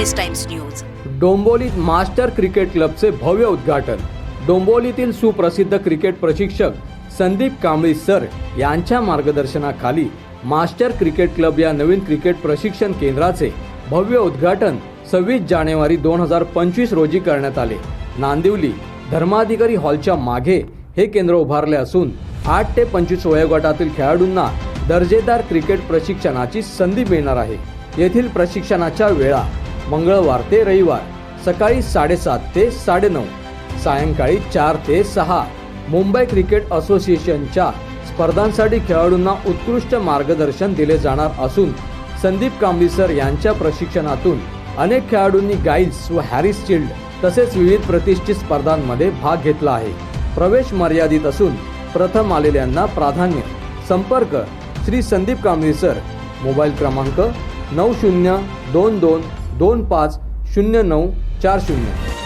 Police times news. डोंबिवलीत master cricket क्लबचे भव्य उद्घाटन। डोंबिवलीतील सुप्रसिद्ध क्रिकेट प्रशिक्षक संदीप कांबळी सर यांच्या मार्गदर्शनाखाली मास्टर क्रिकेट क्लब या नवीन क्रिकेट प्रशिक्षण केंद्राचे भव्य उद्घाटन 26 जानेवारी 2025 रोजी करण्यात आले। नांदिवली धर्माधिकारी हॉलच्या मागे हे केंद्र उभारले असून 8 ते 25 वयोगटातील खेळाडूंना दर्जेदार क्रिकेट प्रशिक्षणाची संधी मिळणार आहे। येथील प्रशिक्षणाच्या वेळा मंगळवार ते रविवार सकाळी 7:30 ते 9:30, सायंकाळी 4 ते 6। मुंबई क्रिकेट असोसिएशनच्या स्पर्धांसाठी खेळाडूंना उत्कृष्ट मार्गदर्शन दिले जाणार असून संदीप कांबळी सर यांच्या प्रशिक्षणातून अनेक खेळाडूंनी गाईड्स व हॅरिस शिल्ड तसेच विविध प्रतिष्ठित स्पर्धांमध्ये भाग घेतला आहे। प्रवेश मर्यादित असून प्रथम आलेल्यांना प्राधान्य। संपर्क श्री संदीप कांबळी सर, मोबाईल क्रमांक 9022250940।